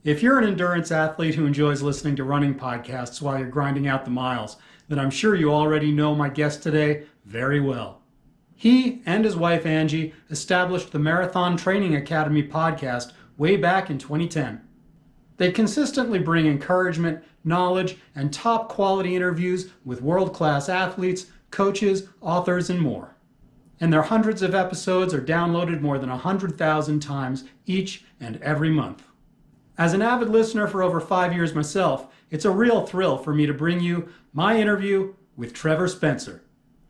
If you're an endurance athlete who enjoys listening to running podcasts while you're grinding out the miles, then I'm sure you already know my guest today very well. He and his wife Angie established the Marathon Training Academy podcast way back in 2010. They consistently bring encouragement, knowledge, and top quality interviews with world-class athletes, coaches, authors, and more. And their hundreds of episodes are downloaded more than 100,000 times each and every month. As an avid listener for over 5 years myself, it's a real thrill for me to bring you my interview with Trevor Spencer.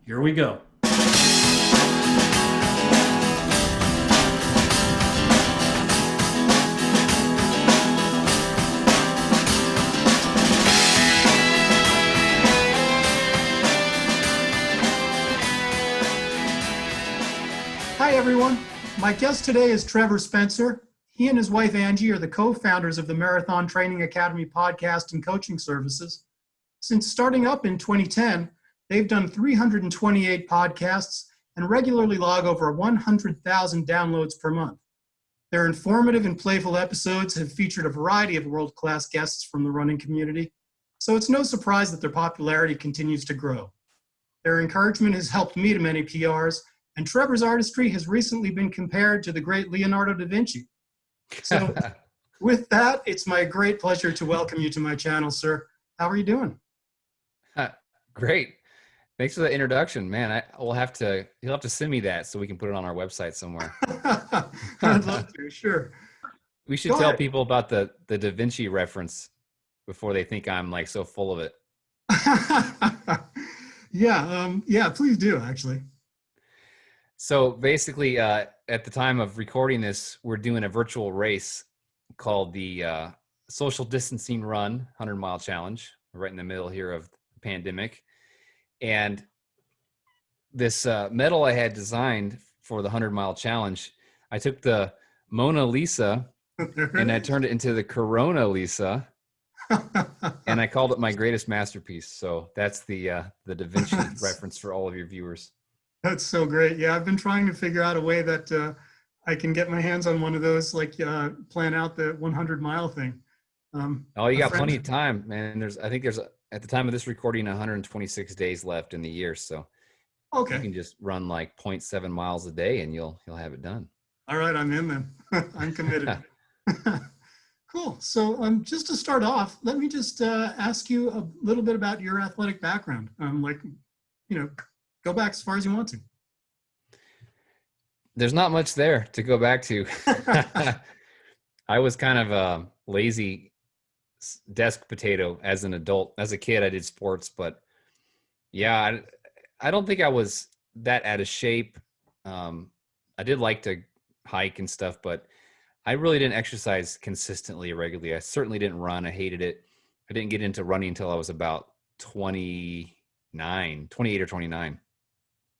Here we go. Hi everyone, my guest today is Trevor Spencer. He and his wife Angie are the co-founders of the Marathon Training Academy podcast and coaching services. Since starting up in 2010, they've done 328 podcasts and regularly log over 100,000 downloads per month. Their informative and playful episodes have featured a variety of world-class guests from the running community, so it's no surprise that their popularity continues to grow. Their encouragement has helped me to many PRs, and Trevor's artistry has recently been compared to the great Leonardo da Vinci. So with that, it's my great pleasure to welcome you to my channel, sir. How are you doing? Great. Thanks for the introduction, man. You'll have to send me that so we can put it on our website somewhere. I'd love to, sure. We should tell people about the Da Vinci reference before they think I'm like so full of it. Yeah, please do, actually. So basically, at the time of recording this, we're doing a virtual race called the Social Distancing Run 100-mile challenge. We're right in the middle here of the pandemic. And this medal I had designed for the 100-mile challenge, I took the Mona Lisa and I turned it into the Corona Lisa. And I called it my greatest masterpiece. So that's the Da Vinci reference for all of your viewers. That's so great. Yeah, I've been trying to figure out a way that I can get my hands on one of those, like plan out the 100-mile thing. You got plenty of time, man. I think there's at the time of this recording, 126 days left in the year. So okay, you can just run like 0.7 miles a day and you'll have it done. All right, I'm in then. I'm committed. Cool. So just to start off, let me just ask you a little bit about your athletic background. Go back as far as you want to. There's not much there to go back to. I was kind of a lazy desk potato as an adult. As a kid, I did sports, but yeah, I don't think I was that out of shape. I did like to hike and stuff, but I really didn't exercise consistently or regularly. I certainly didn't run. I hated it. I didn't get into running until I was about 28 or 29.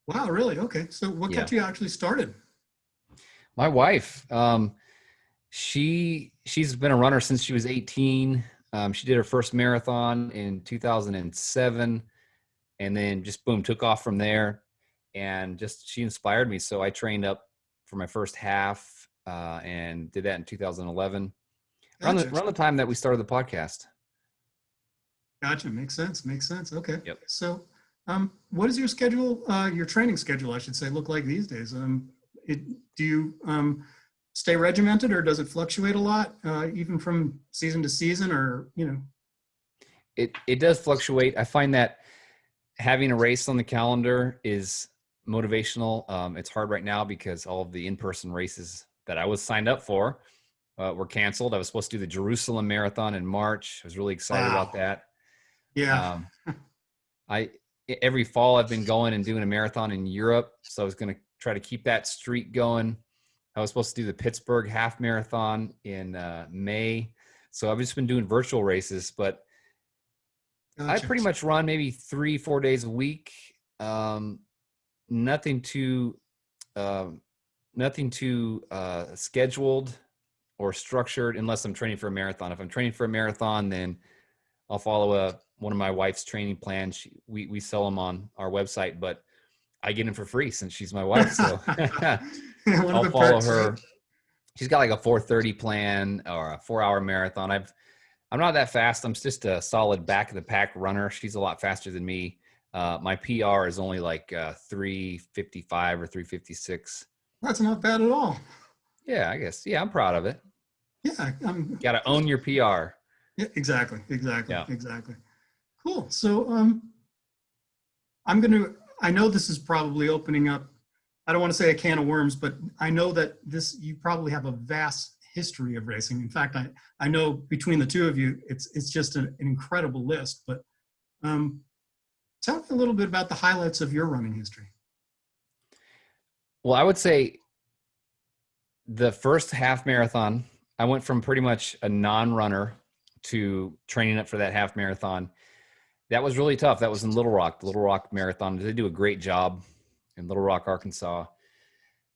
Wow, really? Okay. So what got you actually started? My wife, she's been a runner since she was 18. She did her first marathon in 2007 and then just boom, took off from there. And she inspired me. So I trained up for my first half and did that in 2011. Gotcha. Around the time that we started the podcast. Gotcha. Makes sense. Okay. Yep. So what does your schedule, your training schedule, I should say, look like these days? Do you stay regimented, or does it fluctuate a lot, even from season to season, or, It does fluctuate. I find that having a race on the calendar is motivational. It's hard right now because all of the in-person races that I was signed up for were canceled. I was supposed to do the Jerusalem Marathon in March. I was really excited about that. Yeah. Every fall I've been going and doing a marathon in Europe. So I was going to try to keep that streak going. I was supposed to do the Pittsburgh half marathon in May. So I've just been doing virtual races, but Gotcha. I pretty much run maybe 3-4 days a week. Nothing too scheduled or structured unless I'm training for a marathon. If I'm training for a marathon, then I'll follow one of my wife's training plans. We sell them on our website, but I get them for free since she's my wife. So I'll follow her. she's got like a 4:30 plan or a 4-hour marathon. I'm not that fast. I'm just a solid back of the pack runner. She's a lot faster than me. My PR is only like 3:55 or 3:56. That's not bad at all. Yeah, I guess. Yeah, I'm proud of it. Yeah, Got to own your PR. yeah, exactly, Yeah. exactly. Cool. So, I know this is probably opening up, I don't want to say a can of worms, but I know that you probably have a vast history of racing. In fact, I know between the two of you, it's just an incredible list, but tell me a little bit about the highlights of your running history. Well, I would say the first half marathon, I went from pretty much a non-runner to training up for that half marathon. That was really tough. That was in Little Rock, the Little Rock Marathon. They do a great job in Little Rock, Arkansas.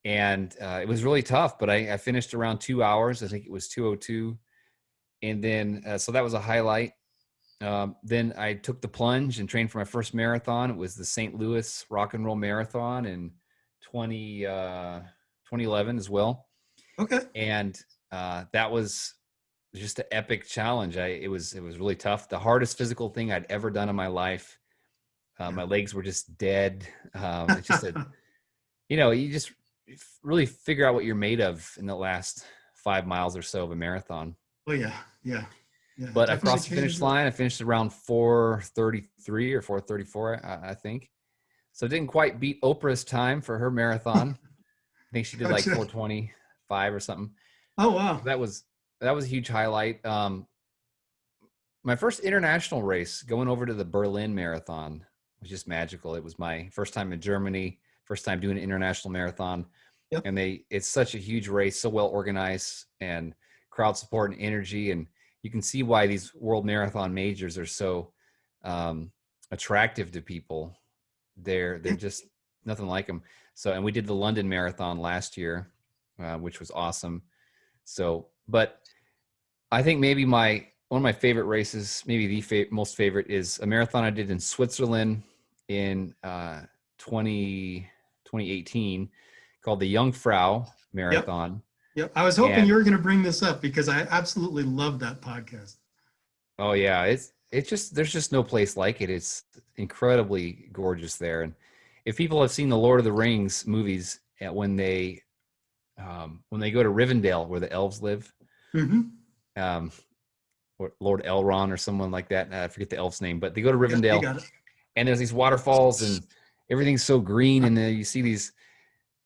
And it was really tough, but I finished around 2 hours. I think it was 2:02. And then, so that was a highlight. Then I took the plunge and trained for my first marathon. It was the St. Louis Rock and Roll Marathon in 2011 as well. Okay. And that was just an epic challenge. It was really tough. The hardest physical thing I'd ever done in my life. My legs were just dead. It's just you just really figure out what you're made of in the last 5 miles or so of a marathon. Oh yeah. But I crossed the finish line. I finished around 4:33 or 4:34, I think. So didn't quite beat Oprah's time for her marathon. I think she did like 4:25 or something. Oh wow. That was a huge highlight. My first international race, going over to the Berlin Marathon, was just magical. It was my first time in Germany, first time doing an international marathon. Yep. And it's such a huge race, so well organized, and crowd support and energy. And you can see why these world marathon majors are so attractive to people. They're just nothing like them. So, and we did the London Marathon last year, which was awesome. So, but I think maybe one of my favorite races, maybe the most favorite, is a marathon I did in Switzerland in 2018 called the Jungfrau Marathon. Yep. I was hoping you were going to bring this up because I absolutely love that podcast. Oh yeah. It's just, there's just no place like it. It's incredibly gorgeous there. And if people have seen the Lord of the Rings movies, when they go to Rivendell where the elves live, or Lord Elrond or someone like that, I forget the elf's name, but they go to Rivendell and there's these waterfalls and everything's so green. And then you see these,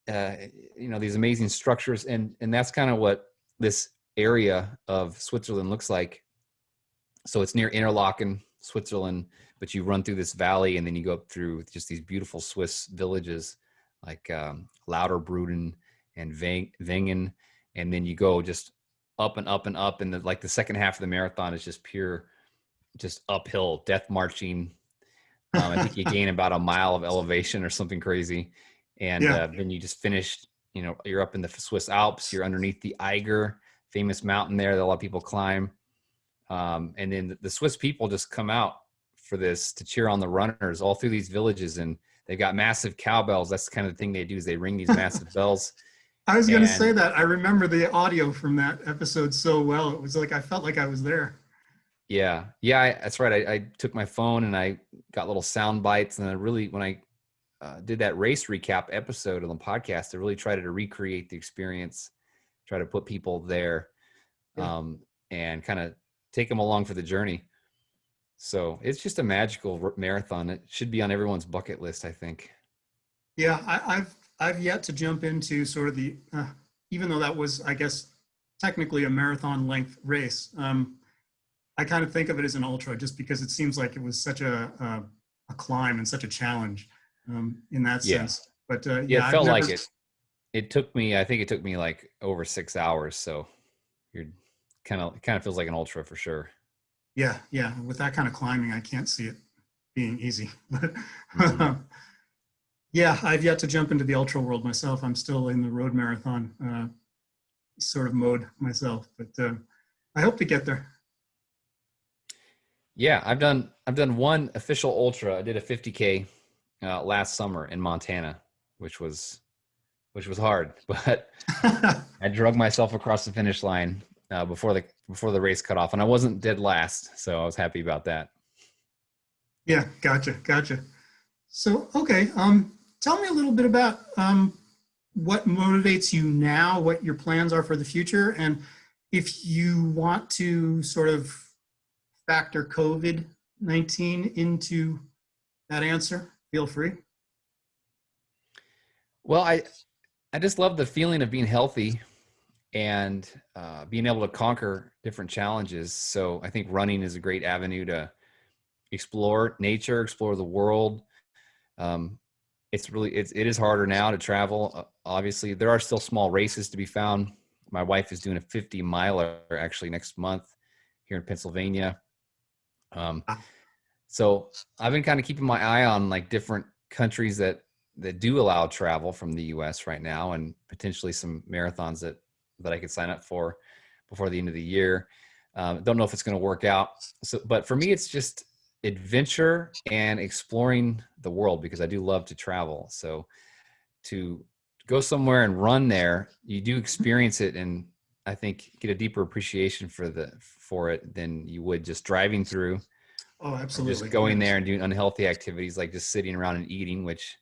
these amazing structures. And that's kind of what this area of Switzerland looks like. So it's near Interlaken, Switzerland, but you run through this valley and then you go up through just these beautiful Swiss villages like Lauterbrunn and Wengen. And then you go just up and up and up. And the second half of the marathon is just pure, just uphill, death marching. I think you gain about a mile of elevation or something crazy. And then you just finished, you're up in the Swiss Alps, you're underneath the Eiger, famous mountain there that a lot of people climb. And then the Swiss people just come out for this to cheer on the runners all through these villages. And they've got massive cowbells. That's the kind of thing they do, is they ring these massive bells. I was going to say that. I remember the audio from that episode so well. It was like, I felt like I was there. Yeah. That's right. I took my phone and I got little sound bites. And when I did that race recap episode on the podcast, I really tried to recreate the experience, try to put people there, and kind of take them along for the journey. So it's just a magical marathon. It should be on everyone's bucket list, I think. Yeah, I've yet to jump into sort of the, even though that was, I guess, technically a marathon length race. I kind of think of it as an ultra just because it seems like it was such a climb and such a challenge in that sense. But it felt like it. It took me, I think it took me like over 6 hours. So you're kind of feels like an ultra for sure. Yeah. With that kind of climbing, I can't see it being easy. But yeah, I've yet to jump into the ultra world myself. I'm still in the road marathon sort of mode myself, but I hope to get there. Yeah, I've done one official ultra. I did a 50K last summer in Montana, which was which was hard, but I drug myself across the finish line before the race cut off, and I wasn't dead last, so I was happy about that. Yeah, gotcha. So, okay, tell me a little bit about what motivates you now, what your plans are for the future, and if you want to sort of factor COVID-19 into that answer, feel free. Well, I just love the feeling of being healthy and being able to conquer different challenges. So I think running is a great avenue to explore nature, explore the world. It is harder now to travel. Obviously, there are still small races to be found. My wife is doing a 50 miler actually next month here in Pennsylvania. So I've been kind of keeping my eye on like different countries that do allow travel from the US right now, and potentially some marathons that I could sign up for before the end of the year. Don't know if it's going to work out. So, but for me, it's just adventure and exploring the world, because I do love to travel. So to go somewhere and run there, you do experience it, and I think get a deeper appreciation for it than you would just driving through. Oh, Or absolutely. just going there and doing unhealthy activities like just sitting around and eating, which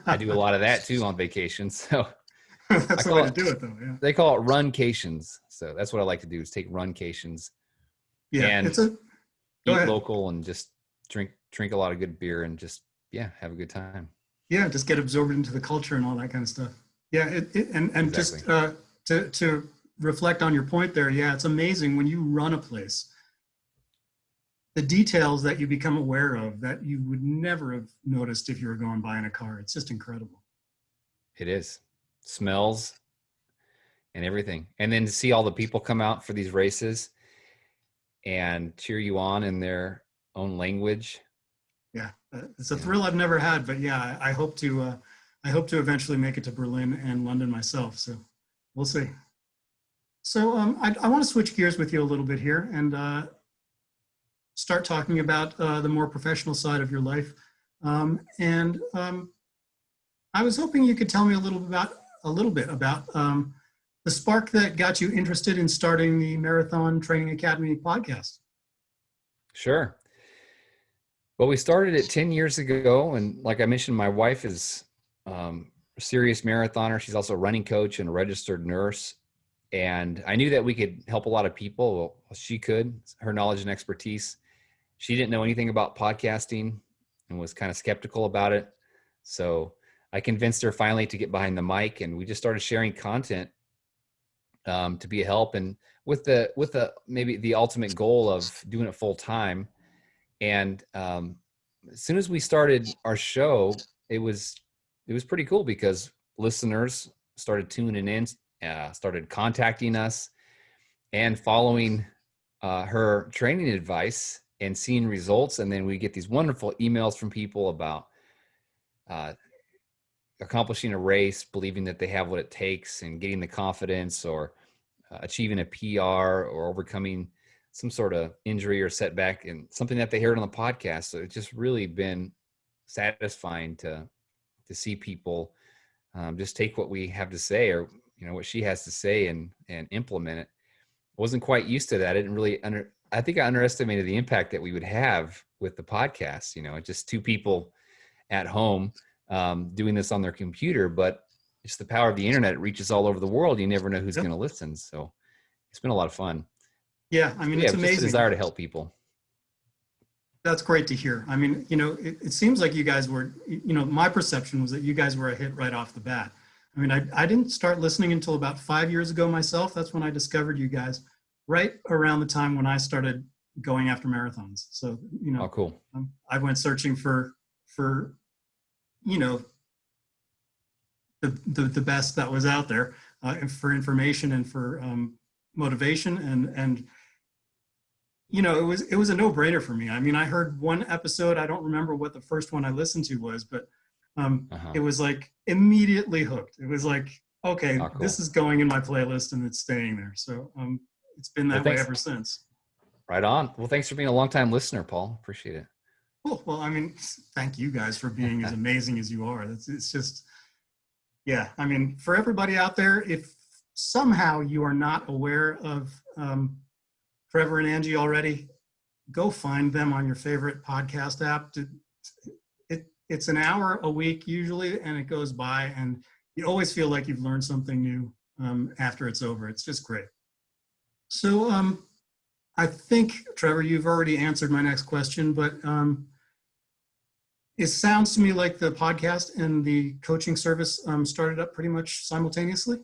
I do a lot of that too on vacation. So That's the way to do it, though. Yeah. they call it runcations. So that's what I like to do, is take runcations Yeah. and Go eat ahead. local and just drink a lot of good beer and just, have a good time. Yeah. Just get absorbed into the culture and all that kind of stuff. Yeah. And Exactly. just to reflect on your point there. Yeah. It's amazing when you run a place, the details that you become aware of that you would never have noticed if you were going by in a car. It's just incredible. It is. Smells and everything. And then to see all the people come out for these races and cheer you on in their own language. Yeah, it's a thrill I've never had, but yeah, I hope to eventually make it to Berlin and London myself. So we'll see. So I want to switch gears with you a little bit here and start talking about the more professional side of your life. And I was hoping you could tell me a little bit about the spark that got you interested in starting the Marathon Training Academy podcast. Sure. Well, we started it 10 years ago. And like I mentioned, my wife is a serious marathoner. She's also a running coach and a registered nurse. And I knew that we could help a lot of people. Well, she could, her knowledge and expertise. She didn't know anything about podcasting and was kind of skeptical about it. So I convinced her finally to get behind the mic, and we just started sharing content to be a help, and with the maybe the ultimate goal of doing it full time. And as soon as we started our show, it was pretty cool, because listeners started tuning in, started contacting us and following her training advice and seeing results. And then we get these wonderful emails from people about accomplishing a race, believing that they have what it takes, and getting the confidence, or achieving a PR, or overcoming some sort of injury or setback, and something that they heard on the podcast. So it's just really been satisfying to see people just take what we have to say, or what she has to say, and implement it. I wasn't quite used to that. I didn't really I think I underestimated the impact that we would have with the podcast. Just two people at home doing this on their computer, but it's the power of the internet. It reaches all over the world. You never know who's going to listen. So it's been a lot of fun. Yeah, I mean, it's amazing. Just a desire to help people. That's great to hear. I mean, it seems like you guys were, my perception was that you guys were a hit right off the bat. I mean, I didn't start listening until about 5 years ago myself. That's when I discovered you guys, right around the time when I started going after marathons. So, Oh, cool. I went searching for the best that was out there for information and for motivation, and it was a no-brainer for me. I mean, I heard one episode. I don't remember what the first one I listened to was, but it was like immediately hooked. It was like, okay, cool. This is going in my playlist and it's staying there. So it's been that way ever since. Right on. Well, thanks for being a long-time listener, Paul. Appreciate it. Cool. Well, I mean, thank you guys for being as amazing as you are. It's just, Yeah, I mean, for everybody out there, if somehow you are not aware of Trevor and Angie already, go find them on your favorite podcast app. It's an hour a week usually, and it goes by, and you always feel like you've learned something new after it's over. It's just great. So I think, Trevor, you've already answered my next question, but it sounds to me like the podcast and the coaching service started up pretty much simultaneously.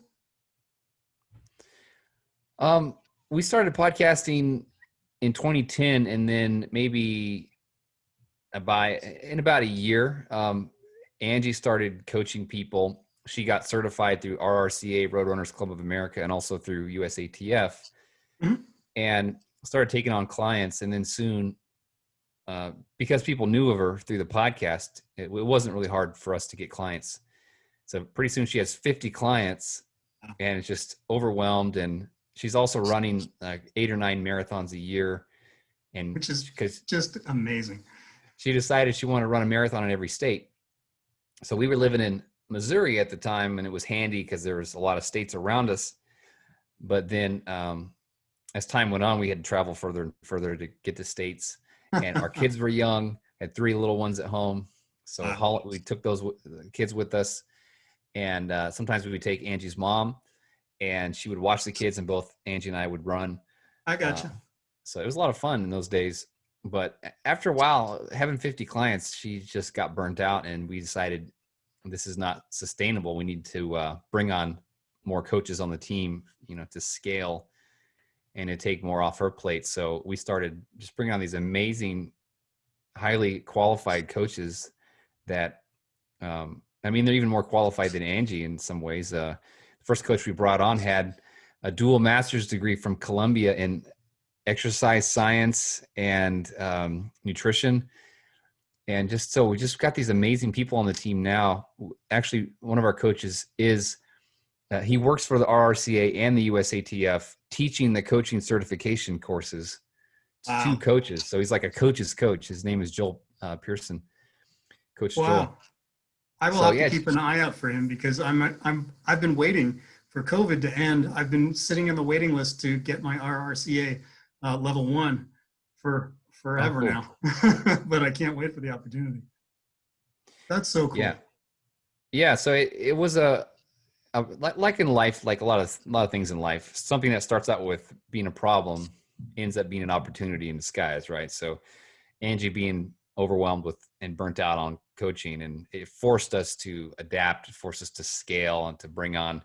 We started podcasting in 2010, and then maybe in about a year, Angie started coaching people. She got certified through RRCA, Roadrunners Club of America, and also through USATF, and started taking on clients. And then soon, because people knew of her through the podcast, it wasn't really hard for us to get clients. So pretty soon she has 50 clients, and it's just overwhelmed. And she's also running 8 or 9 marathons a year, and which is just amazing. She decided she wanted to run a marathon in every state. So we were living in Missouri at the time, and it was handy because there was a lot of states around us. But then as time went on, we had to travel further and further to get to states. And our kids were young, had 3 little ones at home. So we took those kids with us. And sometimes we would take Angie's mom, and she would watch the kids, and both Angie and I would run. I gotcha. So it was a lot of fun in those days. But after a while, having 50 clients, she just got burnt out, and we decided this is not sustainable. We need to bring on more coaches on the team, to scale and to take more off her plate. So we started just bringing on these amazing, highly qualified coaches that, they're even more qualified than Angie in some ways. The first coach we brought on had a dual master's degree from Columbia in exercise science and nutrition. And we just got these amazing people on the team now. Actually, one of our coaches he works for the RRCA and the USATF, teaching the coaching certification courses to 2 coaches. So he's like a coach's coach. His name is Joel Pearson. Coach Joel. I will have to keep an eye out for him, because I've been waiting for COVID to end. I've been sitting in the waiting list to get my RRCA level 1 for forever now, but I can't wait for the opportunity. That's so cool. Yeah. So it was like in life, like a lot of things in life, something that starts out with being a problem ends up being an opportunity in disguise, right? So Angie being overwhelmed with and burnt out on coaching, and it forced us to adapt, forced us to scale and to bring on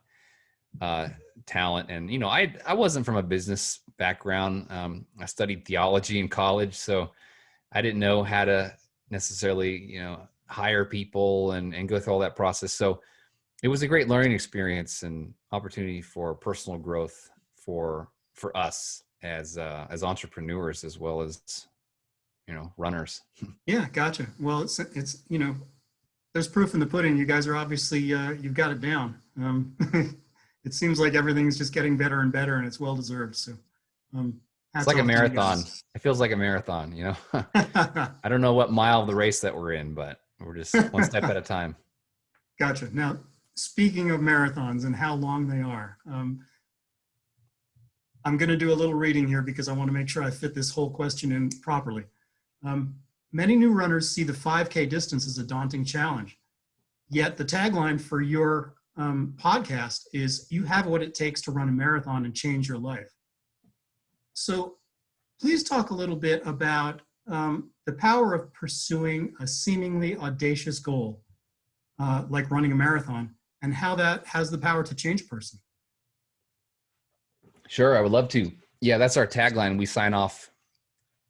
talent. And I wasn't from a business background. I studied theology in college, so I didn't know how to necessarily hire people and go through all that process. So it was a great learning experience and opportunity for personal growth for us as entrepreneurs, as well as runners. Yeah, gotcha. Well, it's there's proof in the pudding. You guys are obviously you've got it down. It seems like everything's just getting better and better, and it's well deserved. So it's like a marathon. It feels like a marathon, I don't know what mile of the race that we're in, but we're just one step at a time. Gotcha. Now, speaking of marathons and how long they are, I'm going to do a little reading here because I want to make sure I fit this whole question in properly. Many new runners see the 5K distance as a daunting challenge. Yet the tagline for your podcast is, "You have what it takes to run a marathon and change your life." So please talk a little bit about the power of pursuing a seemingly audacious goal, like running a marathon, and how that has the power to change a person. Sure, I would love to. Yeah, that's our tagline. We sign off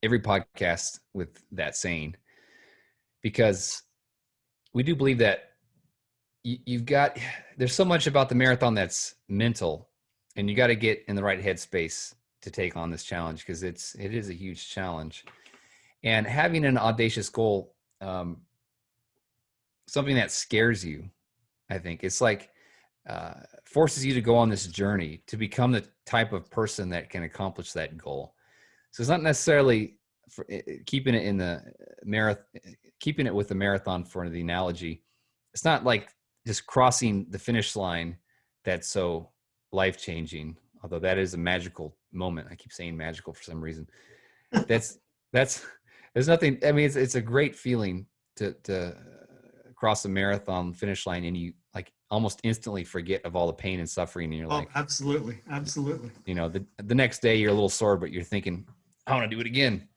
every podcast with that saying, because we do believe that there's so much about the marathon that's mental, and you got to get in the right headspace to take on this challenge, because it is a huge challenge. And having an audacious goal, something that scares you, I think it's like forces you to go on this journey to become the type of person that can accomplish that goal. So it's not necessarily keeping it with the marathon for the analogy. It's not like just crossing the finish line that's so life-changing, although that is a magical moment. I keep saying magical for some reason. That's there's nothing, I mean, it's a great feeling to cross a marathon finish line and you like almost instantly forget of all the pain and suffering, and you're Oh, like, absolutely. Absolutely. you know, the next day you're a little sore, but you're thinking, I want to do it again.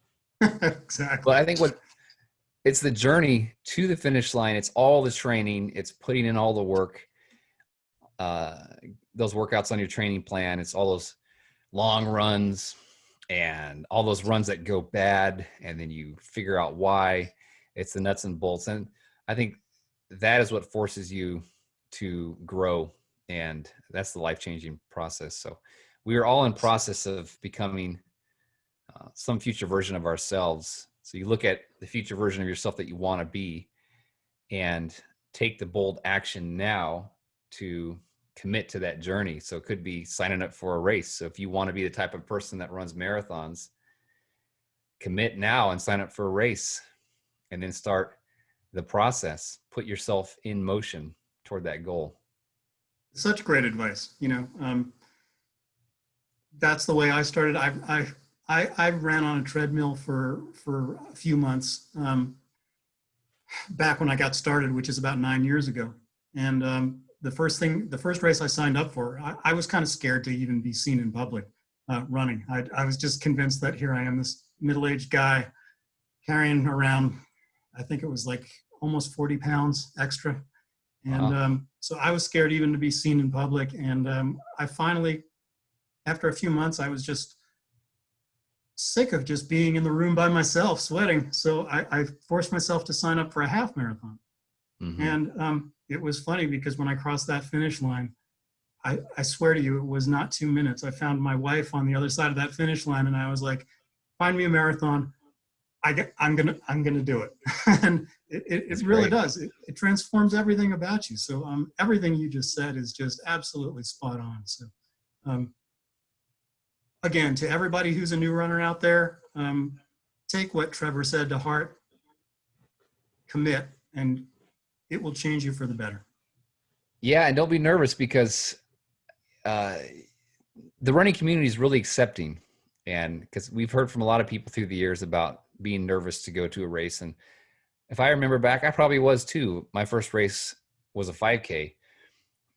Exactly. But I think it's the journey to the finish line. It's all the training. It's putting in all the work. Those workouts on your training plan. It's all those long runs and all those runs that go bad, and then you figure out why. It's the nuts and bolts. And I think that is what forces you to grow. And that's the life-changing process. So we are all in process of becoming some future version of ourselves. So you look at the future version of yourself that you want to be and take the bold action now to commit to that journey. So it could be signing up for a race. So if you want to be the type of person that runs marathons, commit now and sign up for a race, and then start the process. Put yourself in motion toward that goal. Such great advice. That's the way I started. I ran on a treadmill for a few months back when I got started, which is about 9 years ago. And the first race I signed up for, I was kind of scared to even be seen in public running. I was just convinced that here I am, this middle-aged guy carrying around, I think it was like almost 40 pounds extra. And Wow. so I was scared even to be seen in public. And I finally, after a few months, I was just sick of just being in the room by myself, sweating. So I forced myself to sign up for a half marathon. Mm-hmm. And it was funny because when I crossed that finish line, I swear to you, it was not 2 minutes. I found my wife on the other side of that finish line, and I was like, "Find me a marathon. I'm gonna do it." And it really does. It transforms everything about you. So everything you just said is just absolutely spot on. So again, to everybody who's a new runner out there, take what Trevor said to heart, commit, and it will change you for the better. Yeah, and don't be nervous because the running community is really accepting, and because we've heard from a lot of people through the years about being nervous to go to a race. And if I remember back, I probably was too. My first race was a 5K,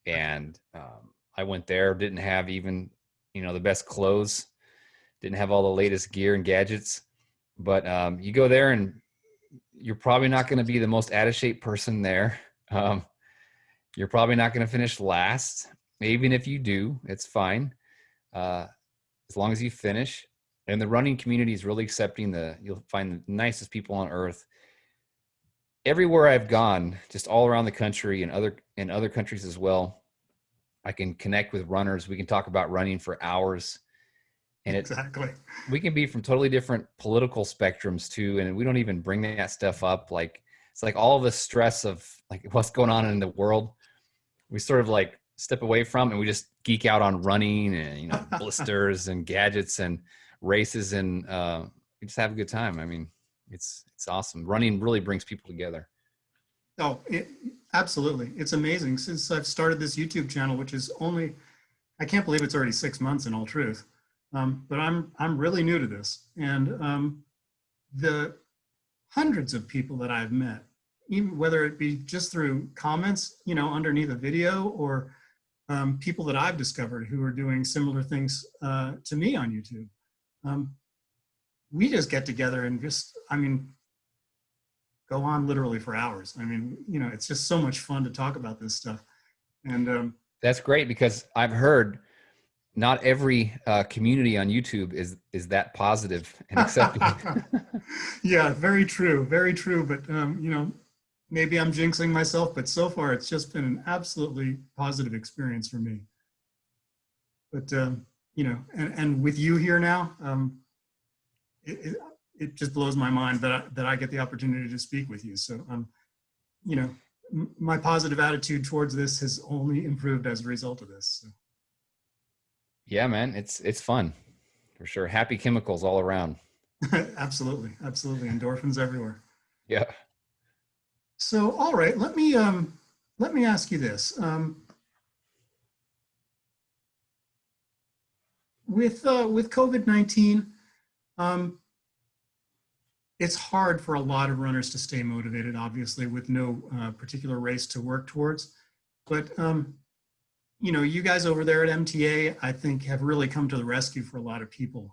and I went there, didn't have even, the best clothes, didn't have all the latest gear and gadgets, but you go there and you're probably not going to be the most out of shape person there. You're probably not going to finish last. Even if you do, it's fine. As long as you finish. And the running community is really accepting. You'll find the nicest people on earth. Everywhere I've gone, just all around the country and other countries as well, I can connect with runners. We can talk about running for hours. And Exactly. We can be from totally different political spectrums too. And we don't even bring that stuff up. Like, it's like all the stress of like what's going on in the world, we sort of like step away from, and we just geek out on running and, blisters and gadgets and races, and we just have a good time. I mean, it's awesome. Running really brings people together. Oh, absolutely. It's amazing. Since I've started this YouTube channel, which is I can't believe it's already 6 months in all truth. But I'm really new to this. And the hundreds of people that I've met, even whether it be just through comments, underneath a video, or people that I've discovered who are doing similar things to me on YouTube. We just get together and go on literally for hours. It's just so much fun to talk about this stuff. And that's great, because I've heard not every community on YouTube is that positive and accepting. Yeah, very true. Very true. But, maybe I'm jinxing myself, but so far it's just been an absolutely positive experience for me. But, and with you here now, it just blows my mind that I get the opportunity to speak with you. So, my positive attitude towards this has only improved as a result of this. So. Yeah, man, it's fun for sure. Happy chemicals all around. Absolutely. Absolutely. Endorphins everywhere. Yeah. So, all right, let me let me ask you this. With COVID-19, it's hard for a lot of runners to stay motivated, obviously, with no particular race to work towards. But you guys over there at MTA, I think, have really come to the rescue for a lot of people,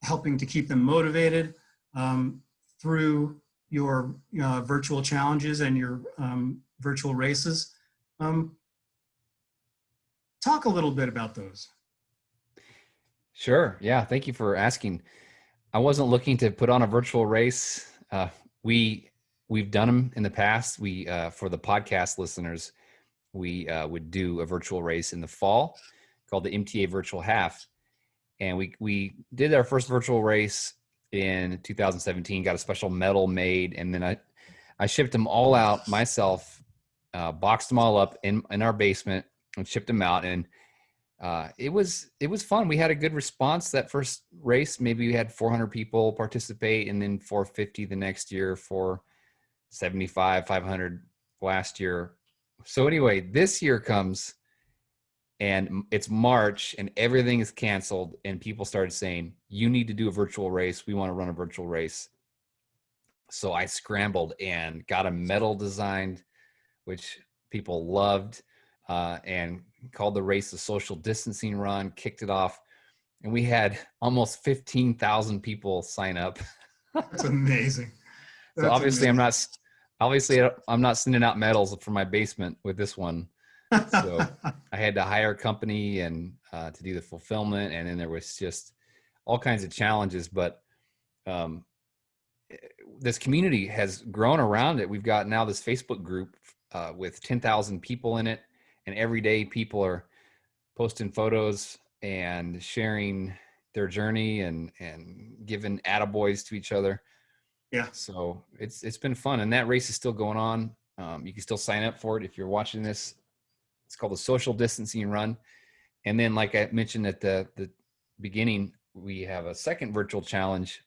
helping to keep them motivated through your virtual challenges and your virtual races. Talk a little bit about those. Sure. Yeah. Thank you for asking. I wasn't looking to put on a virtual race. We've done them in the past. We for the podcast listeners, we would do a virtual race in the fall called the MTA Virtual Half, and we did our first virtual race in 2017. Got a special medal made, and then I shipped them all out myself, boxed them all up in our basement, and shipped them out. And it was fun. We had a good response that first race. Maybe we had 400 people participate, and then 450 the next year, 475, 500 last year. So anyway, this year comes and it's March and everything is canceled, and people started saying, you need to do a virtual race. We want to run a virtual race. So I scrambled and got a medal designed, which people loved, and called the race the social distancing run, kicked it off. And we had almost 15,000 people sign up. That's amazing. So obviously I'm not sending out medals from my basement with this one. So I had to hire a company and to do the fulfillment. And then there was just all kinds of challenges, but this community has grown around it. We've got now this Facebook group with 10,000 people in it. And every day people are posting photos and sharing their journey and giving attaboys to each other. Yeah. So it's been fun. And that race is still going on. You can still sign up for it if you're watching this. It's called the Social Distancing Run. And then, like I mentioned at the beginning, we have a second virtual challenge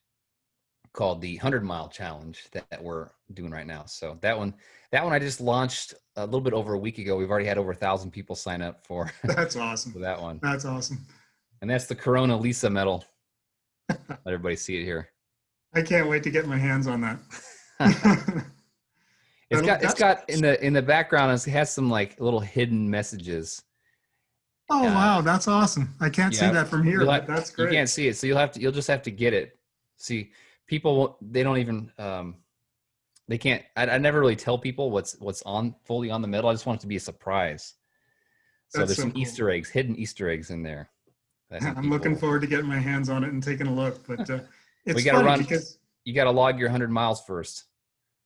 called the 100-mile challenge that we're doing right now. So that one I just launched a little bit over a week ago. We've already had over 1,000 people sign up for. That's awesome. For that one. That's awesome. And that's the Corona Lisa medal. Let everybody see it here. I can't wait to get my hands on that. It's got in the background, it has some like little hidden messages. Oh wow, that's awesome. I can't see that from here, but that's great. You can't see it, so you'll just have to get it. See, people, they don't even they can't. I never really tell people what's fully on the medal. I just want it to be a surprise. So there's some cool Easter eggs, hidden Easter eggs in there. I'm looking forward to getting my hands on it and taking a look. But it's funny because you got to log your 100 miles first.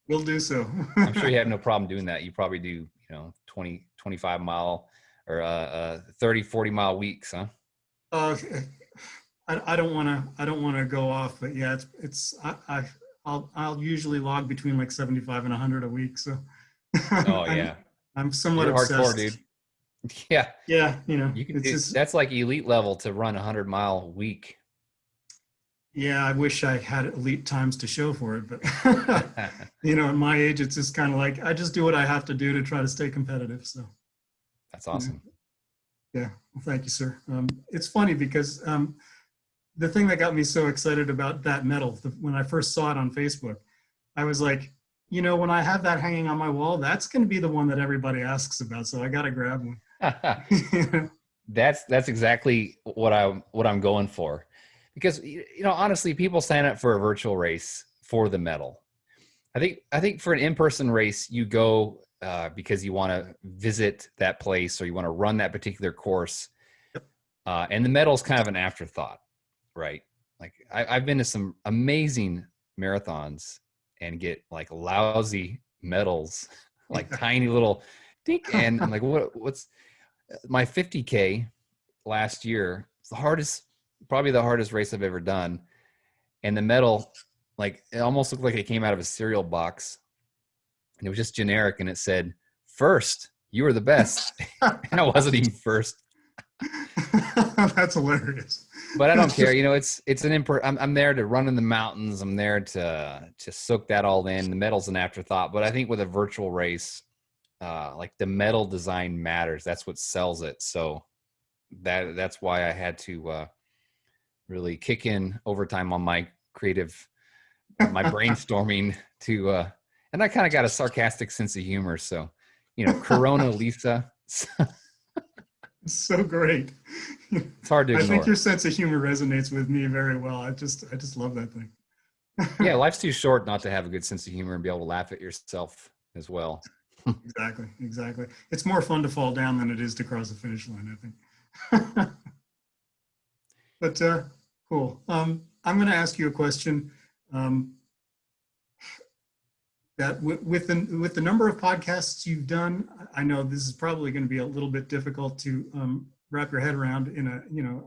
We'll do so. I'm sure you have no problem doing that. You probably do, 20, 25 mile or 30, 40 mile weeks, huh? I don't want to go off, but yeah, I'll usually log between like 75 and 100 a week. So oh yeah, I'm somewhat You're obsessed. Hardcore, dude. Yeah. Yeah. You can that's like elite level to run 100-mile week. Yeah. I wish I had elite times to show for it, but at my age, it's just kind of like, I just do what I have to do to try to stay competitive. So that's awesome. Yeah. Well, thank you, sir. It's funny because the thing that got me so excited about that medal, when I first saw it on Facebook, I was like, when I have that hanging on my wall, that's going to be the one that everybody asks about. So I got to grab one. That's exactly what I'm going for, because honestly, people sign up for a virtual race for the medal. I think for an in-person race, you go because you want to visit that place or you want to run that particular course, and the medal is kind of an afterthought, right? Like I've been to some amazing marathons and get like lousy medals, like tiny little dink. And I'm like, what's my 50K last year? It's probably the hardest race I've ever done. And the medal, like, it almost looked like it came out of a cereal box, and it was just generic. And it said, "First, you were the best." And I wasn't even first. That's hilarious. But I don't care. You know, it's an I'm there to run in the mountains. I'm there to soak that all in. The medal's an afterthought. But I think with a virtual race, like the medal design matters. That's what sells it. So that's why I had to really kick in overtime on my my brainstorming to, and I kind of got a sarcastic sense of humor. So, you know, Corona Lisa. So great. It's hard to I ignore. think your sense of humor resonates with me very well. I just love that thing. Yeah, life's too short not to have a good sense of humor and be able to laugh at yourself as well. Exactly. It's more fun to fall down than it is to cross the finish line, I think. But cool. I'm going to ask you a question. That with the number of podcasts you've done, I know this is probably going to be a little bit difficult to wrap your head around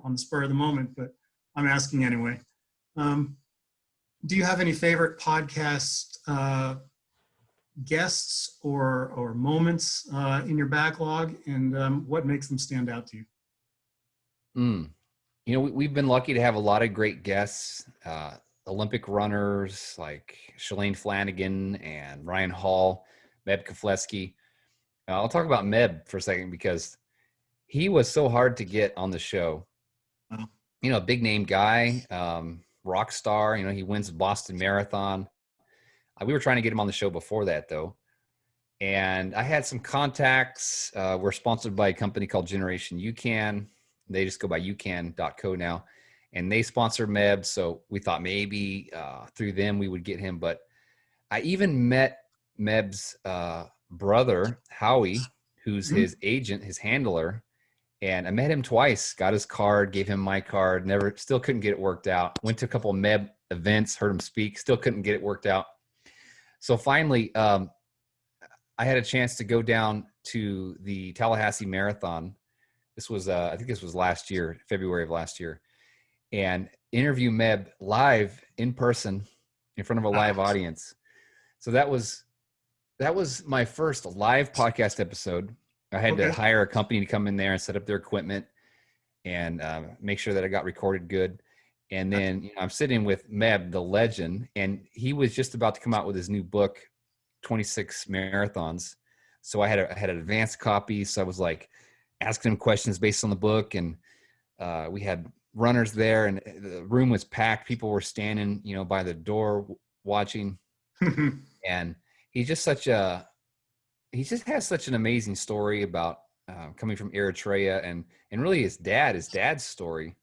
on the spur of the moment, but I'm asking anyway. Do you have any favorite podcast guests or moments in your backlog, and what makes them stand out to you? You know, we've been lucky to have a lot of great guests. Olympic runners like Shalane Flanagan and Ryan Hall, Meb Keflezighi. I'll talk about Meb for a second because he was so hard to get on the show. Wow. You know, a big name guy, rock star. You know, he wins the Boston Marathon. We were trying to get him on the show before that, though. And I had some contacts. We're sponsored by a company called Generation UCAN. They just go by ucan.co now. And they sponsor Meb, so we thought maybe through them we would get him. But I even met Meb's brother, Howie, who's his agent, his handler. And I met him twice, got his card, gave him my card, still couldn't get it worked out. Went to a couple of Meb events, heard him speak, still couldn't get it worked out. So finally, I had a chance to go down to the Tallahassee Marathon. This was, I think this was last year, February of last year. And interview Meb live in person in front of a live audience. So that was my first live podcast episode. I had to hire a company to come in there and set up their equipment and make sure that I got recorded good. And then I'm sitting with Meb, the legend, and he was just about to come out with his new book, 26 Marathons. So I had an advanced copy. So I was like asking him questions based on the book, and we had runners there, and the room was packed. People were standing, by the door watching. And he just has such an amazing story about coming from Eritrea, and really his dad's story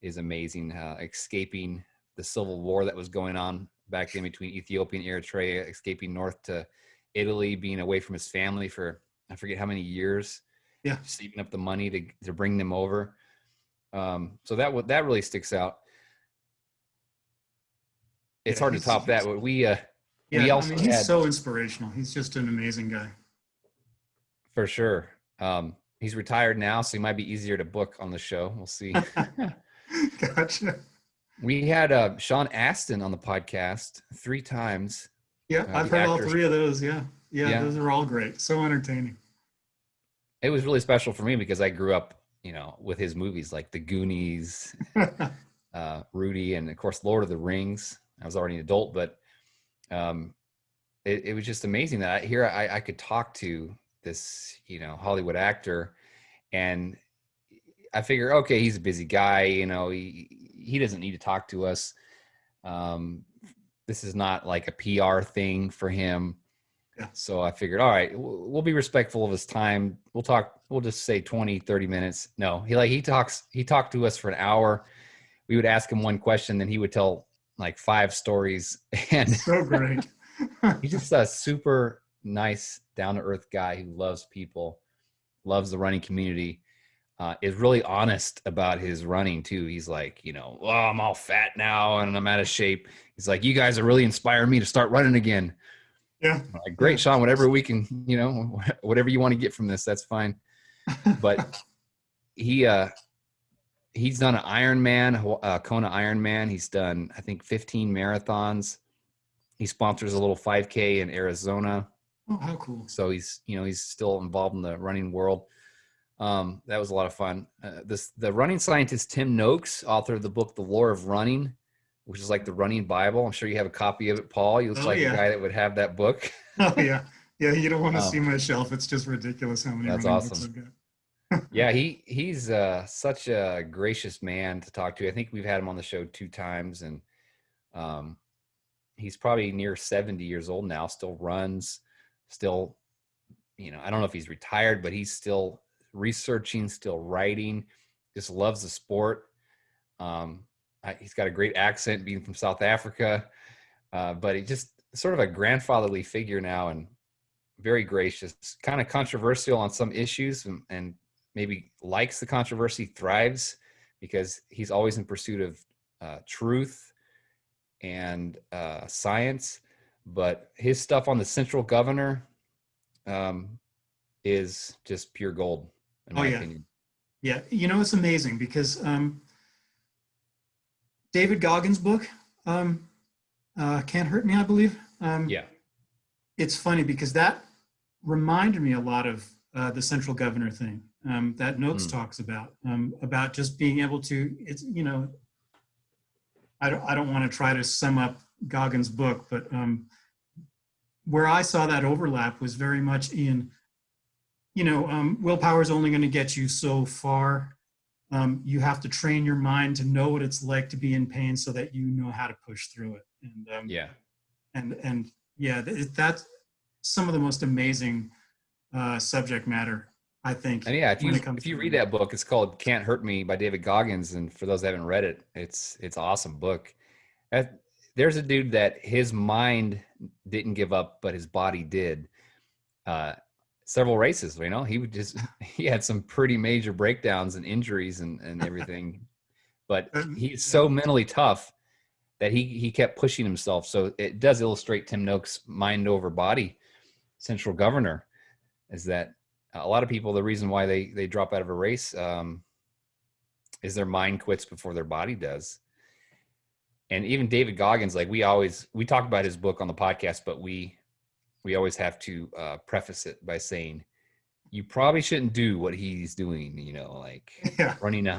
is amazing. Escaping the civil war that was going on back in between Ethiopia and Eritrea, escaping north to Italy, being away from his family for I forget how many years. Yeah, saving up the money to bring them over. So that really sticks out. It's hard to top that. But we also he's so inspirational. He's just an amazing guy. For sure. He's retired now, so he might be easier to book on the show. We'll see. Gotcha. We had Sean Astin on the podcast 3 times. Yeah, I've heard all 3 of those. Yeah, those are all great. So entertaining. It was really special for me because I grew up, with his movies like The Goonies, Rudy, and of course, Lord of the Rings. I was already an adult, but it was just amazing that I could talk to this, Hollywood actor, and I figure, okay, he's a busy guy, he doesn't need to talk to us. This is not like a PR thing for him. Yeah. So I figured, all right, we'll be respectful of his time. We'll just say 20, 30 minutes. No, he talked to us for an hour. We would ask him one question, then he would tell like 5 stories. And so great. He's just a super nice, down-to-earth guy who loves people, loves the running community, is really honest about his running too. He's like, oh, I'm all fat now and I'm out of shape. He's like, you guys are really inspiring me to start running again. Yeah. Like, great, Sean, whatever we can, whatever you want to get from this, that's fine. But he's done an Ironman, Kona Ironman. He's done, I think, 15 marathons. He sponsors a little 5K in Arizona. Oh, how cool. So he's still involved in the running world. That was a lot of fun. The running scientist Tim Noakes, author of the book The Lore of Running, which is like the running Bible. I'm sure you have a copy of it, Paul. You look Oh like a yeah. guy that would have that book. Oh yeah. Yeah, you don't want to see um, my shelf. It's just ridiculous how many that's running books awesome. I've got. Yeah, he's such a gracious man to talk to. I think we've had him on the show 2 times, and um, he's probably near 70 years old now. Still runs, still, I don't know if he's retired, but he's still researching, still writing. Just loves the sport. He's got a great accent, being from South Africa, but he's just sort of a grandfatherly figure now, and very gracious. Kind of controversial on some issues, and maybe likes the controversy, thrives because he's always in pursuit of truth and science. But his stuff on the central governor is just pure gold, in Oh my yeah. opinion. Yeah. It's amazing because David Goggins' book, Can't Hurt Me, I believe. Yeah. It's funny because that reminded me a lot of the central governor thing that Noakes talks about just being able to, I don't want to try to sum up Goggins' book, but where I saw that overlap was very much in, willpower is only going to get you so far. You have to train your mind to know what it's like to be in pain so that you know how to push through it. Yeah. And yeah, that's some of the most amazing subject matter, I think, And yeah, when it comes if to you read running. that book, it's called "Can't Hurt Me" by David Goggins, and for those that haven't read it, it's awesome book. There's a dude that his mind didn't give up, but his body did. Uh, Several races, he would just he had some pretty major breakdowns and injuries and everything, but he's Yeah. so mentally tough that he kept pushing himself. So it does illustrate Tim Noakes' mind over body central governor, is that a lot of people, the reason why they drop out of a race is their mind quits before their body does. And even David Goggins, like we talk about his book on the podcast, but we always have to preface it by saying you probably shouldn't do what he's doing, like Yeah. running a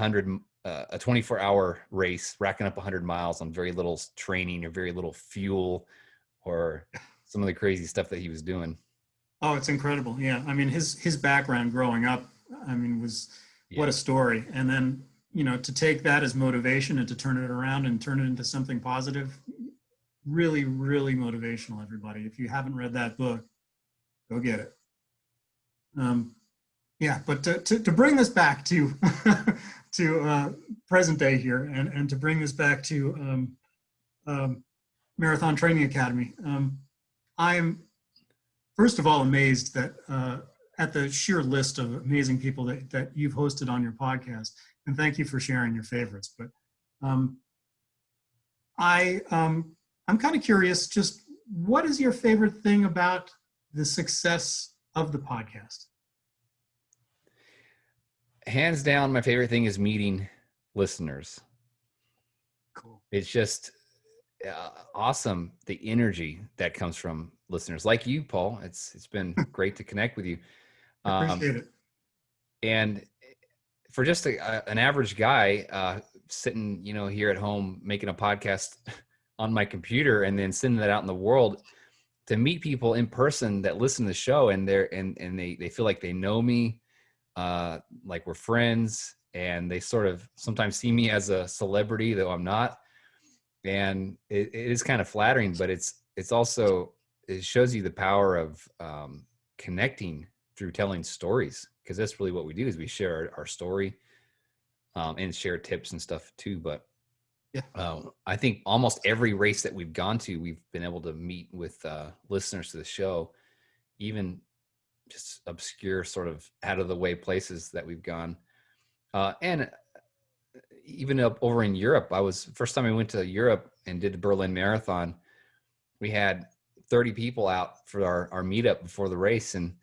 24-hour race, racking up 100 miles on very little training or very little fuel, or some of the crazy stuff that he was doing. Oh, it's incredible. Yeah. I mean, his background growing up, I mean, was what a story. And then, to take that as motivation and to turn it around and turn it into something positive, really, really motivational, everybody. If you haven't read that book, go get it. Yeah, but to bring this back to to present day here, and to bring this back to Marathon Training Academy, I'm first of all amazed that at the sheer list of amazing people that you've hosted on your podcast, and thank you for sharing your favorites. But I'm kind of curious, just what is your favorite thing about the success of the podcast? Hands down, my favorite thing is meeting listeners. Cool. It's just awesome, the energy that comes from listeners like you, Paul. It's been great to connect with you. I appreciate it. And for just an average guy sitting, here at home making a podcast on my computer and then sending that out in the world, to meet people in person that listen to the show and they feel like they know me, like we're friends, and they sort of sometimes see me as a celebrity, though I'm not. And it is kind of flattering, but it's also, it shows you the power of connecting through telling stories, because that's really what we do, is we share our story and share tips and stuff too. But Yeah. I think almost every race that we've gone to, we've been able to meet with listeners to the show, even just obscure, sort of out of the way places that we've gone. And even up over in Europe, first time I went to Europe and did the Berlin Marathon, we had 30 people out for our meetup before the race. And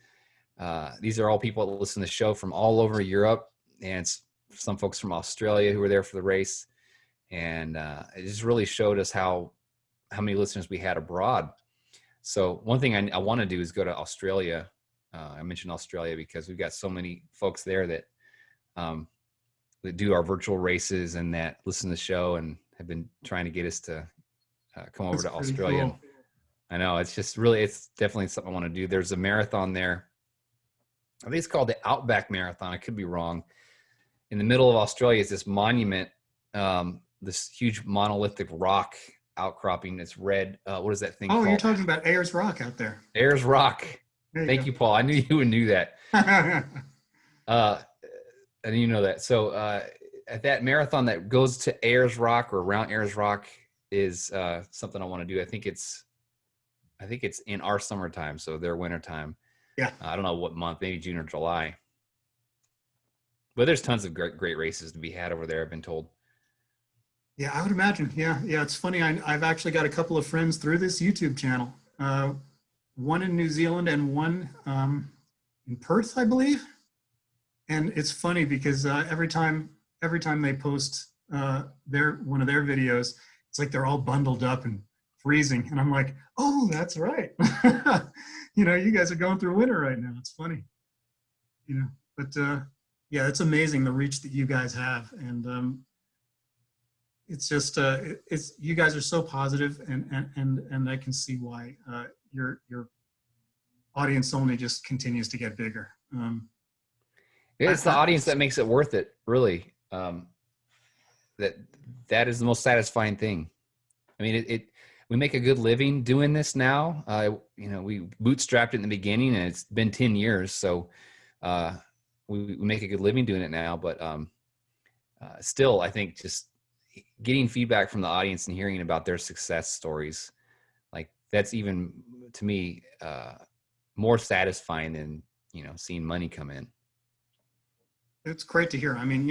these are all people that listen to the show from all over Europe, and some folks from Australia who were there for the race. And it just really showed us how many listeners we had abroad. So one thing I want to do is go to Australia I mentioned Australia because we've got so many folks there that that do our virtual races and that listen to the show and have been trying to get us to come over That's to pretty Australia. cool. I know it's definitely something I want to do. There's a marathon there. I think it's called the Outback Marathon. I could be wrong. In the middle of Australia is this monument, this huge monolithic rock outcropping. It's red. What is that thing Oh, you're called? talking about Ayers Rock out there. Ayers Rock. There Thank you, Paul. I knew you would knew that. go. I didn't know that. So at that marathon that goes to Ayers Rock or around Ayers Rock is something I want to do. I think it's in our summertime, so their wintertime. Yeah. I don't know what month, maybe June or July. But there's tons of great races to be had over there, I've been told. Yeah, I would imagine. Yeah. It's funny. I've actually got a couple of friends through this YouTube channel. One in New Zealand and one in Perth, I believe. And it's funny because every time they post one of their videos, it's like they're all bundled up and freezing, and I'm like, oh, that's right. You guys are going through winter right now. It's funny, but yeah, it's amazing the reach that you guys have, and it's just it's you guys are so positive, and I can see why your audience only just continues to get bigger. It's the audience that makes it worth it, really. That is the most satisfying thing. I mean, we make a good living doing this now. We bootstrapped it in the beginning, and it's been 10 years, so we make a good living doing it now. But still, I think just getting feedback from the audience and hearing about their success stories, like that's even to me more satisfying than seeing money come in. It's great to hear. I mean,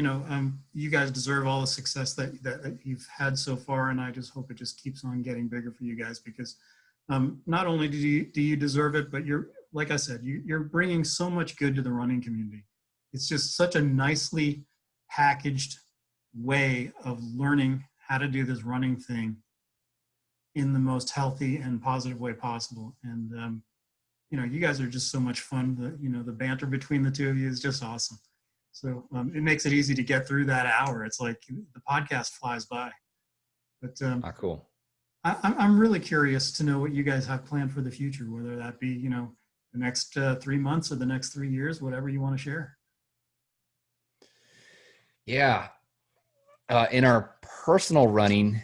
you guys deserve all the success that you've had so far, and I just hope it just keeps on getting bigger for you guys, because not only do you deserve it, but like I said, you're bringing so much good to the running community. It's just such a nicely packaged way of learning how to do this running thing in the most healthy and positive way possible. And you guys are just so much fun. The banter between the two of you is just awesome. So it makes it easy to get through that hour. It's like the podcast flies by. But Cool. I'm really curious to know what you guys have planned for the future, whether that be, the next 3 months or the next 3 years, whatever you want to share. Yeah. In our personal running,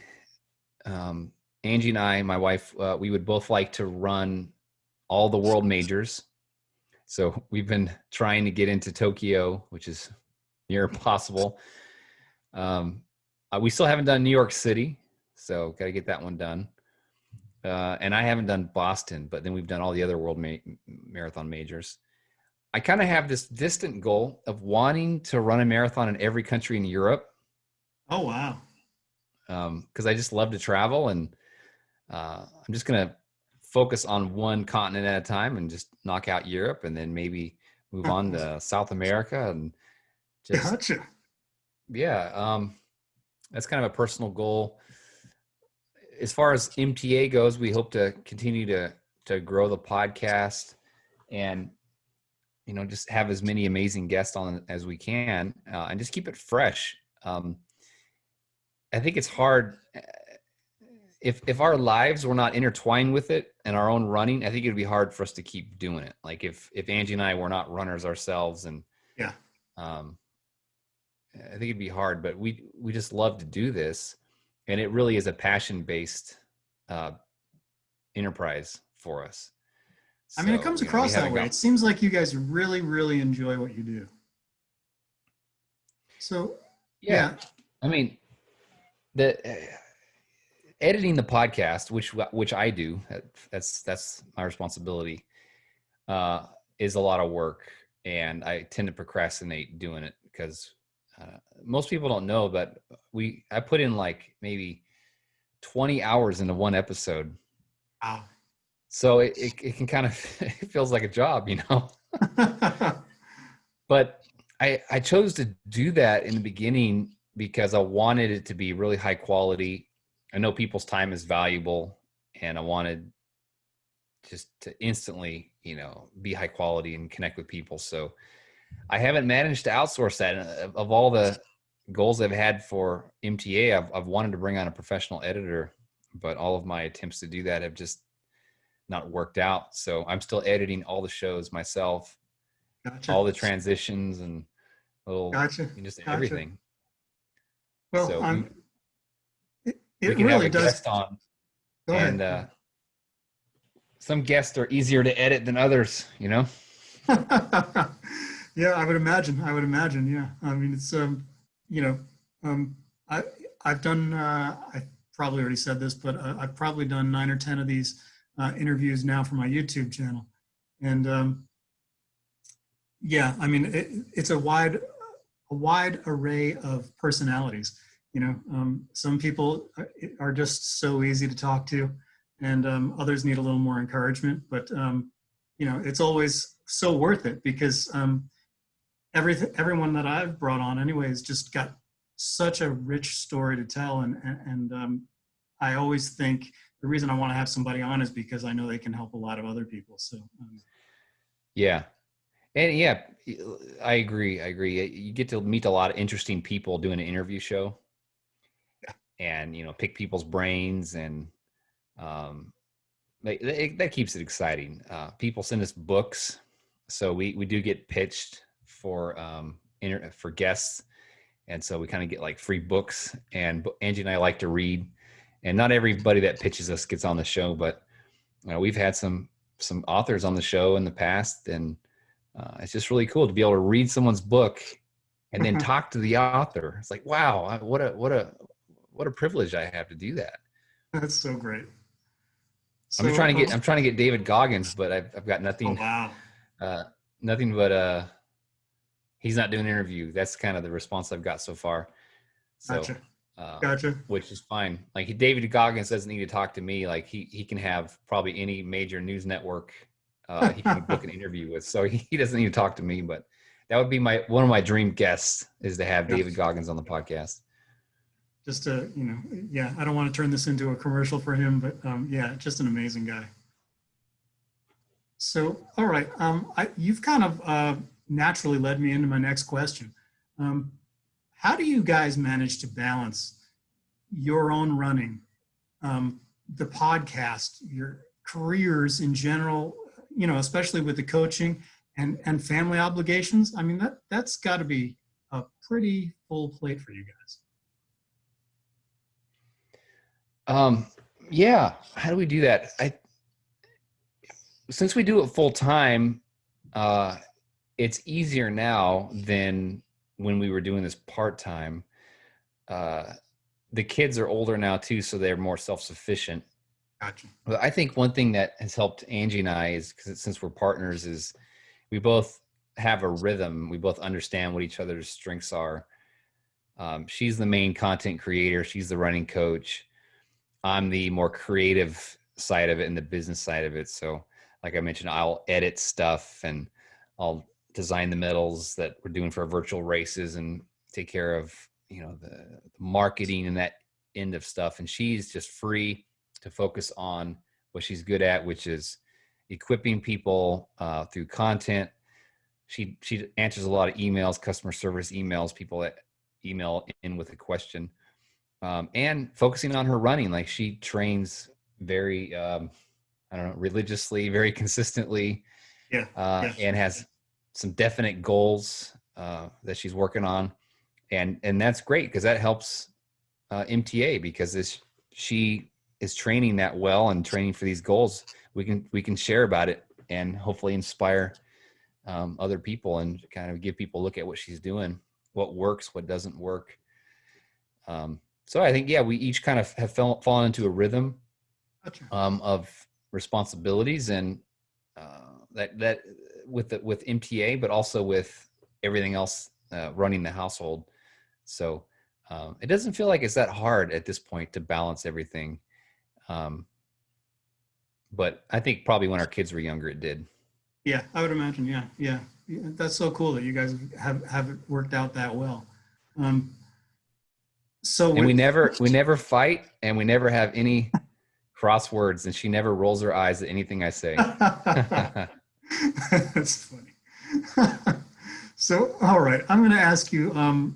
Angie and I, my wife, we would both like to run all the world majors. So we've been trying to get into Tokyo, which is near impossible. We still haven't done New York City, so got to get that one done. And I haven't done Boston, but then we've done all the other world marathon majors. I kind of have this distant goal of wanting to run a marathon in every country in Europe. Oh, wow. Because I just love to travel, and I'm just going to focus on one continent at a time and just knock out Europe, and then maybe move on to South America and just, gotcha. Yeah. That's kind of a personal goal. As far as MTA goes, we hope to continue to grow the podcast and, just have as many amazing guests on as we can, and just keep it fresh. I think it's hard if our lives were not intertwined with it and our own running. I think it'd be hard for us to keep doing it. Like if Angie and I were not runners ourselves, and yeah, I think it'd be hard. But we just love to do this, and it really is a passion-based enterprise for us. I mean, it comes across that way. It seems like you guys really, really enjoy what you do. So yeah. I mean, the editing the podcast, which I do, that's my responsibility, is a lot of work, and I tend to procrastinate doing it because most people don't know, but I put in like maybe 20 hours into one episode. Wow. So it can kind of, it feels like a job, But I chose to do that in the beginning because I wanted it to be really high quality. I know people's time is valuable, and I wanted just to instantly be high quality and connect with people. So I haven't managed to outsource that. Of all the goals I've had for MTA, I've wanted to bring on a professional editor, but all of my attempts to do that have just not worked out. So I'm still editing all the shows myself, Gotcha. all the transitions and Gotcha. just Gotcha. everything. Well, So it we can really have a does. guest on. Go and ahead. Some guests are easier to edit than others, Yeah, I would imagine. Yeah. I mean, it's, you know, I, I've done, I probably already said this, but I've probably done 9 or 10 of these interviews now for my YouTube channel. And yeah, I mean, it's a wide array of personalities. Some people are just so easy to talk to, and others need a little more encouragement. But it's always so worth it, because everyone that I've brought on, anyways, just got such a rich story to tell, and I always think the reason I want to have somebody on is because I know they can help a lot of other people. So yeah. And yeah, I agree. You get to meet a lot of interesting people doing an interview show, and pick people's brains, and that keeps it exciting. People send us books, so we do get pitched for guests, and so we kind of get like free books. And Angie and I like to read, and not everybody that pitches us gets on the show, but we've had some authors on the show in the past, and it's just really cool to be able to read someone's book and then talk to the author. It's like, wow, what a privilege I have to do that. That's so great. So, I'm trying to get David Goggins, but I've got nothing. Oh, wow. Nothing but he's not doing an interview. That's kind of the response I've got so far. So, Gotcha. Which is fine. Like, David Goggins doesn't need to talk to me. Like, he can have probably any major news network he can book an interview with. So he doesn't need to talk to me, but that would be one of my dream guests, is to have David Goggins on the podcast. Just to, yeah, I don't want to turn this into a commercial for him, but yeah, just an amazing guy. So, all right. You've kind of naturally led me into my next question. How do you guys manage to balance your own running, the podcast, your careers in general, especially with the coaching and family obligations? I mean, that's got to be a pretty full plate for you guys. Yeah. How do we do that? Since we do it full time, it's easier now than when we were doing this part time. The kids are older now too, so they're more self-sufficient. Gotcha. But I think one thing that has helped Angie and I is, since we're partners, is we both have a rhythm. We both understand what each other's strengths are. She's the main content creator. She's the running coach. I'm the more creative side of it and the business side of it. So like I mentioned, I'll edit stuff, and I'll design the medals that we're doing for our virtual races, and take care of, the marketing and that end of stuff. And she's just free to focus on what she's good at, which is equipping people through content. She answers a lot of emails, customer service emails, people that email in with a question, and focusing on her running. Like, she trains very, religiously, very consistently, and has some definite goals that she's working on. And that's great, because that helps MTA, because she is training that well and training for these goals. We can share about it and hopefully inspire other people, and kind of give people a look at what she's doing, what works, what doesn't work. So I think, we each kind of have fallen into a rhythm of responsibilities, and that with MTA, but also with everything else running the household. So it doesn't feel like it's that hard at this point to balance everything. But I think probably when our kids were younger, it did. Yeah, I would imagine. Yeah. That's so cool that you guys have it worked out that well. And we never fight, and we never have any crosswords, and she never rolls her eyes at anything I say. That's funny. So, all right, I'm going to ask you,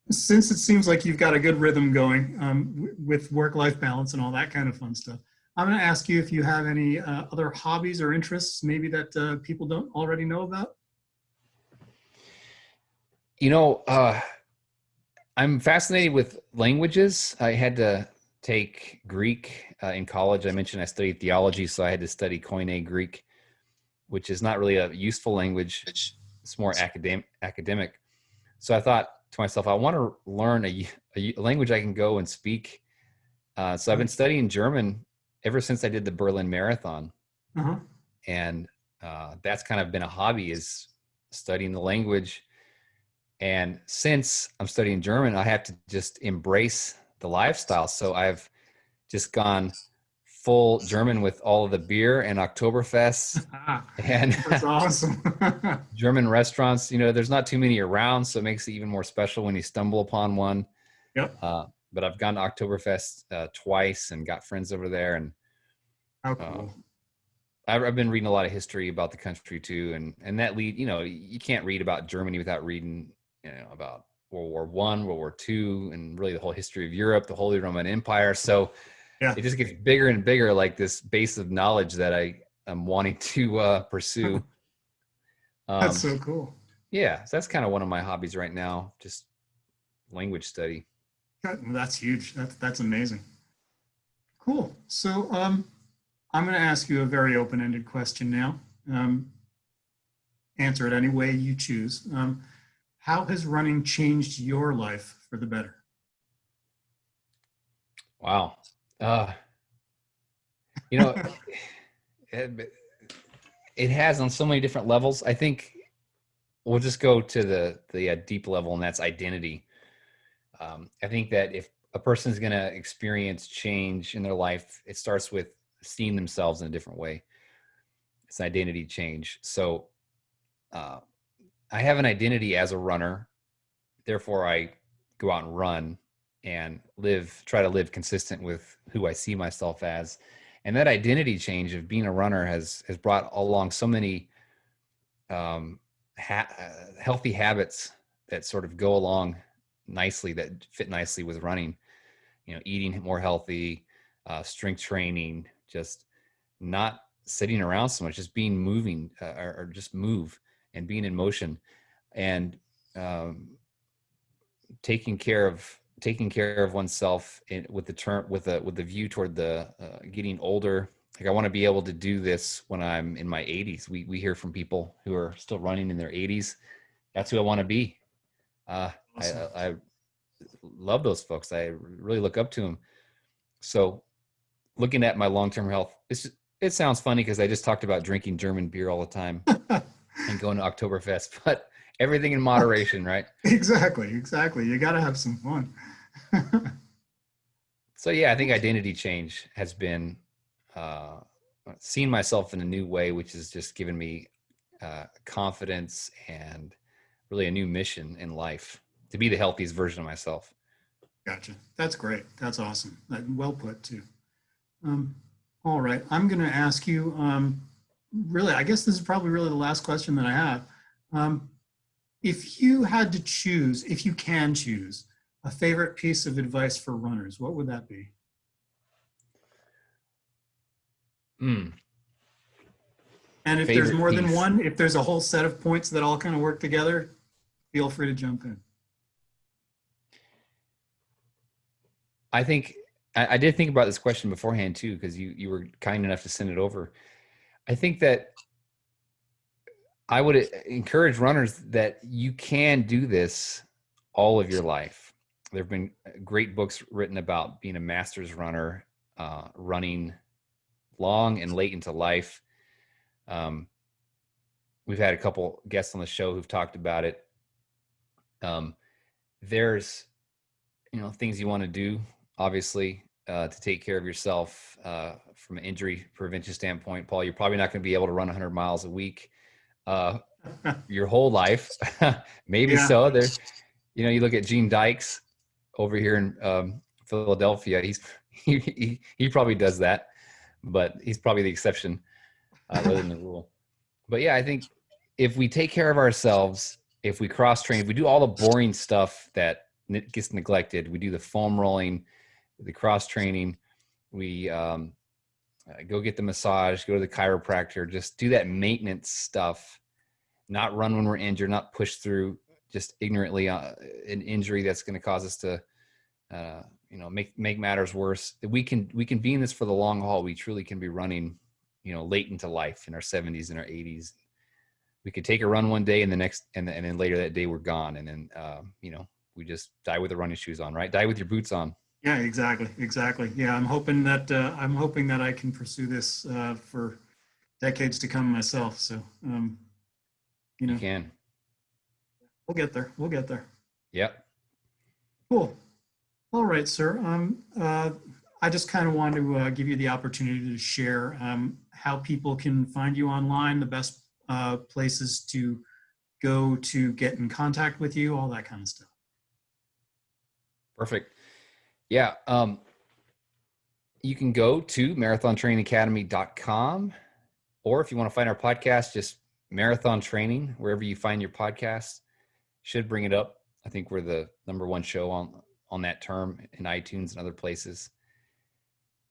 since it seems like you've got a good rhythm going with work-life balance and all that kind of fun stuff, I'm going to ask you if you have any other hobbies or interests maybe that people don't already know about. You know, I'm fascinated with languages. I had to take Greek in college. I mentioned I studied theology, so I had to study Koine Greek, which is not really a useful language. It's more academic. So I thought to myself, I want to learn a language I can go and speak. So I've been studying German ever since I did the Berlin Marathon. Uh-huh. And that's kind of been a hobby, is studying the language. And since I'm studying German, I have to just embrace the lifestyle. So I've just gone full German with all of the beer and Oktoberfest and That's awesome. German restaurants. You know, there's not too many around, so it makes it even more special when you stumble upon one. Yep. But I've gone to Oktoberfest twice and got friends over there. And How cool. I've been reading a lot of history about the country too. And that you know, you can't read about Germany without reading, you know, about World War I, World War II, and really the whole history of Europe, the Holy Roman Empire. So Yeah. it just gets bigger and bigger, like this base of knowledge that I'm wanting to pursue. That's so cool. Yeah, so that's kind of one of my hobbies right now, just language study. That's huge. That's amazing. Cool. So I'm going to ask you a very open-ended question now. Answer it any way you choose. How has running changed your life for the better? Wow. You know, it has on so many different levels. I think we'll just go to the deep level, and that's identity. I think that if a person is going to experience change in their life, it starts with seeing themselves in a different way. It's an identity change. So I have an identity as a runner. Therefore, I go out and run and try to live consistent with who I see myself as. And that identity change of being a runner has brought along so many healthy habits that sort of go along nicely, that fit nicely with running. You know, eating more healthy, strength training, just not sitting around so much, just being moving or just move and being in motion, and taking care of oneself with the view toward the getting older. Like, I want to be able to do this when I'm in my 80s. We hear from people who are still running in their 80s. That's who I want to be. Awesome. I love those folks. I really look up to them. So looking at my long-term health, it sounds funny because I just talked about drinking German beer all the time and going to Oktoberfest, but everything in moderation, right? Exactly. You got to have some fun. So yeah, I think identity change has been seeing myself in a new way, which has just given me confidence and really a new mission in life to be the healthiest version of myself. Gotcha. That's great. That's awesome. Well put too. All right. I'm going to ask you, really, I guess this is probably really the last question that I have. If you had to choose, if you can choose, a favorite piece of advice for runners, what would that be? And if there's Favorite more than piece. one, if there's a whole set of points that all kind of work together, feel free to jump in. I think I did think about this question beforehand too, because you were kind enough to send it over. I think that I would encourage runners that you can do this all of your life. There have been great books written about being a master's runner, running long and late into life. We've had a couple guests on the show who've talked about it. There's, things you want to do, obviously, to take care of yourself from an injury prevention standpoint. Paul, you're probably not going to be able to run 100 miles a week your whole life. Maybe Yeah. so. There, you look at Gene Dykes over here in Philadelphia. He probably does that, but he's probably the exception rather than the rule. But yeah, I think if we take care of ourselves, if we cross train, if we do all the boring stuff that gets neglected, we do the foam rolling, the cross training, we go get the massage, go to the chiropractor, just do that maintenance stuff, not run when we're injured, not push through just ignorantly an injury that's going to cause us to, make matters worse. We can be in this for the long haul. We truly can be running, late into life in our 70s and our 80s. We could take a run one day and then later that day we're gone. And then, we just die with the running shoes on, right? Die with your boots on. Yeah, exactly. Yeah, I'm hoping that I can pursue this for decades to come myself. So, You can. we'll get there. We'll get there. Yep. Cool. All right, sir. I just kind of want to give you the opportunity to share how people can find you online, the best places to go to get in contact with you, all that kind of stuff. Perfect. Yeah. You can go to marathontrainingacademy.com, or if you want to find our podcast, just Marathon Training, wherever you find your podcast, should bring it up. I think we're the #1 show on that term in iTunes and other places.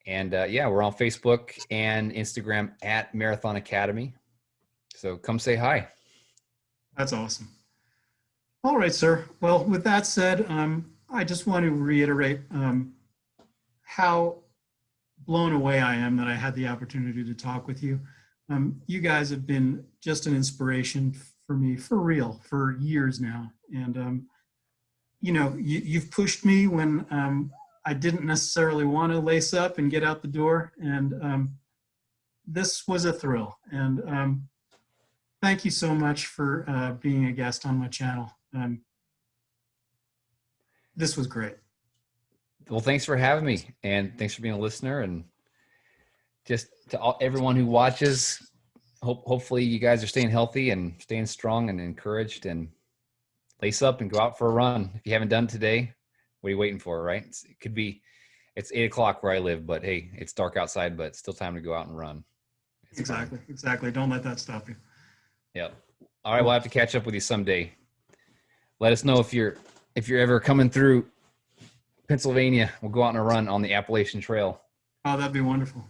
And we're on Facebook and Instagram at Marathon Academy. So come say hi. That's awesome. All right, sir. Well, with that said, I just want to reiterate how blown away I am that I had the opportunity to talk with you. You guys have been just an inspiration for me, for real, for years now. And, you've pushed me when I didn't necessarily want to lace up and get out the door. And this was a thrill. And thank you so much for being a guest on my channel. This was great. Well, thanks for having me, and thanks for being a listener. And just to everyone who watches, hopefully you guys are staying healthy and staying strong and encouraged, and lace up and go out for a run. If you haven't done it today, what are you waiting for, right? It's 8 o'clock where I live, but hey, it's dark outside, but it's still time to go out and run. Exactly. Don't let that stop you. Yep. All right. We'll have to catch up with you someday. Let us know if you're ever coming through Pennsylvania. We'll go out on a run on the Appalachian Trail. Oh, that'd be wonderful.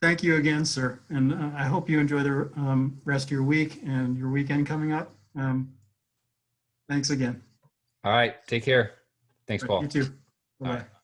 Thank you again, sir. And I hope you enjoy the rest of your week and your weekend coming up. Thanks again. All right. Take care. Thanks, Paul. You too. Bye-bye.